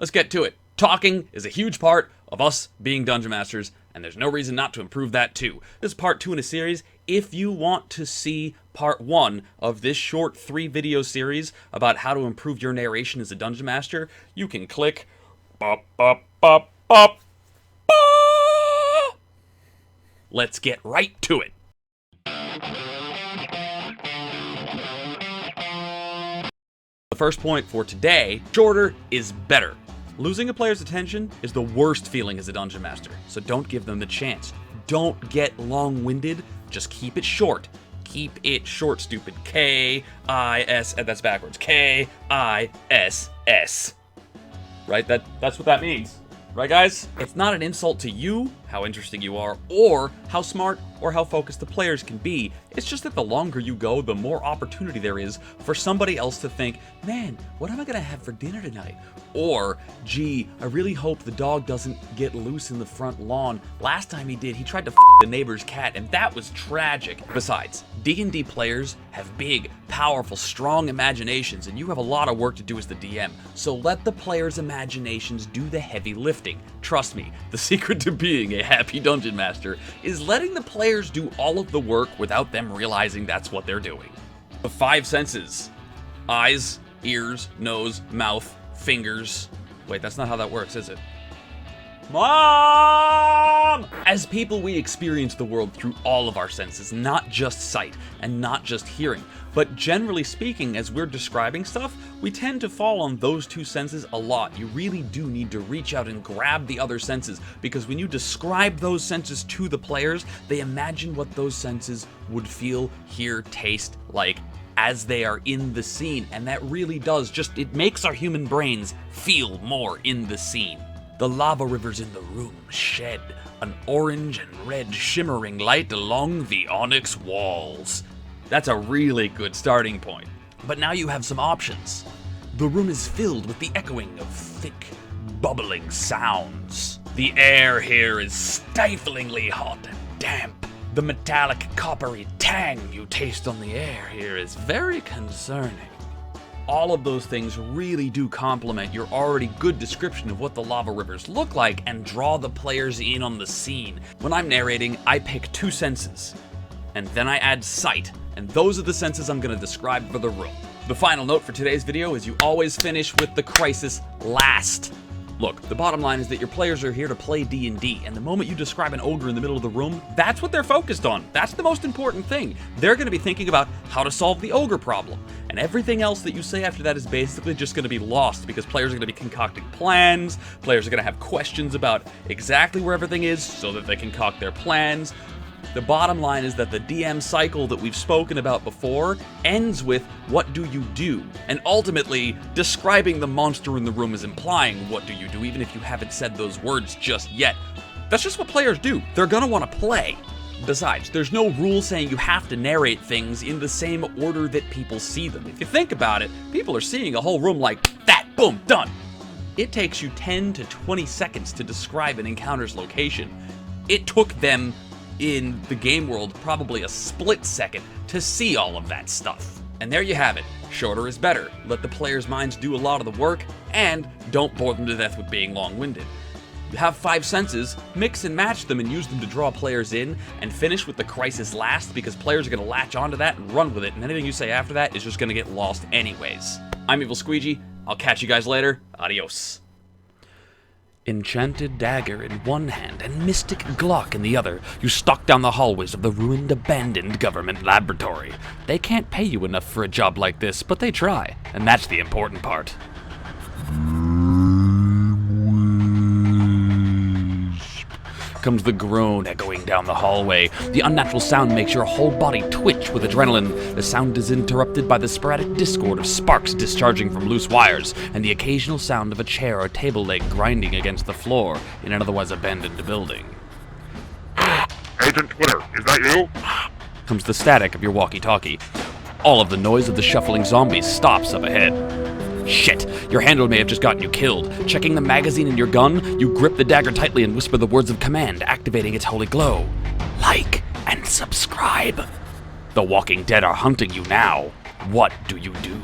let's get to it. Talking is a huge part of us being Dungeon Masters, and there's no reason not to improve that too. This is part 2 in a series. If you want to see part 1 of this short 3-video series about how to improve your narration as a Dungeon Master, you can click bop, bop, bop, bop, bop. Let's get right to it. The first point for today, shorter is better. Losing a player's attention is the worst feeling as a Dungeon Master, so don't give them the chance. Don't get long-winded, just keep it short. Keep it short, stupid. K-I-S, that's backwards. K-I-S-S. Right? That's what that means. Right, guys? It's not an insult to you, how interesting you are, or how smart or how focused the players can be. It's just that the longer you go, the more opportunity there is for somebody else to think, man, what am I gonna have for dinner tonight? Or, gee, I really hope the dog doesn't get loose in the front lawn. Last time he did, he tried to f the neighbor's cat, and that was tragic. Besides, D&D players have big, powerful, strong imaginations, and you have a lot of work to do as the DM. So let the players' imaginations do the heavy lifting. Trust me, the secret to being a happy Dungeon Master is letting the players do all of the work without them realizing that's what they're doing. The 5 senses: eyes, ears, nose, mouth, fingers. Wait, that's not how that works, is it? Mom! As people, we experience the world through all of our senses, not just sight and not just hearing. But generally speaking, as we're describing stuff, we tend to fall on those 2 senses a lot. You really do need to reach out and grab the other senses, because when you describe those senses to the players, they imagine what those senses would feel, hear, taste like as they are in the scene, and that really does it makes our human brains feel more in the scene. The lava rivers in the room shed an orange and red shimmering light along the onyx walls. That's a really good starting point. But now you have some options. The room is filled with the echoing of thick, bubbling sounds. The air here is stiflingly hot and damp. The metallic, coppery tang you taste on the air here is very concerning. All of those things really do complement your already good description of what the lava rivers look like and draw the players in on the scene. When I'm narrating, I pick 2 senses, and then I add sight, and those are the senses I'm going to describe for the room. The final note for today's video is you always finish with the crisis last. Look, the bottom line is that your players are here to play D&D, and the moment you describe an ogre in the middle of the room, that's what they're focused on. That's the most important thing. They're going to be thinking about how to solve the ogre problem, and everything else that you say after that is basically just going to be lost, because players are going to be concocting plans, players are going to have questions about exactly where everything is so that they concoct their plans. The bottom line is that the DM cycle that we've spoken about before ends with what do you do? And ultimately, describing the monster in the room is implying what do you do, even if you haven't said those words just yet. That's just what players do. They're gonna want to play. Besides, there's no rule saying you have to narrate things in the same order that people see them. If you think about it, people are seeing a whole room like that, boom, done. It takes you 10 to 20 seconds to describe an encounter's location. It took them in the game world probably a split second to see all of that stuff. And there you have it. Shorter is better. Let the players' minds do a lot of the work, and don't bore them to death with being long-winded. You have 5 senses, mix and match them and use them to draw players in, and finish with the crisis last, because players are going to latch onto that and run with it, and anything you say after that is just going to get lost anyways. I'm Evil Squeegee. I'll catch you guys later. Adios. Enchanted dagger in one hand and mystic Glock in the other, you stalk down the hallways of the ruined, abandoned government laboratory. They can't pay you enough for a job like this, but they try, and that's the important part. Comes the groan echoing down the hallway. The unnatural sound makes your whole body twitch with adrenaline. The sound is interrupted by the sporadic discord of sparks discharging from loose wires, and the occasional sound of a chair or table leg grinding against the floor in an otherwise abandoned building. Agent Twitter, is that you? Comes the static of your walkie-talkie. All of the noise of the shuffling zombies stops up ahead. Shit, your handler may have just gotten you killed. Checking the magazine in your gun, you grip the dagger tightly and whisper the words of command, activating its holy glow. Like and subscribe. The Walking Dead are hunting you now. What do you do?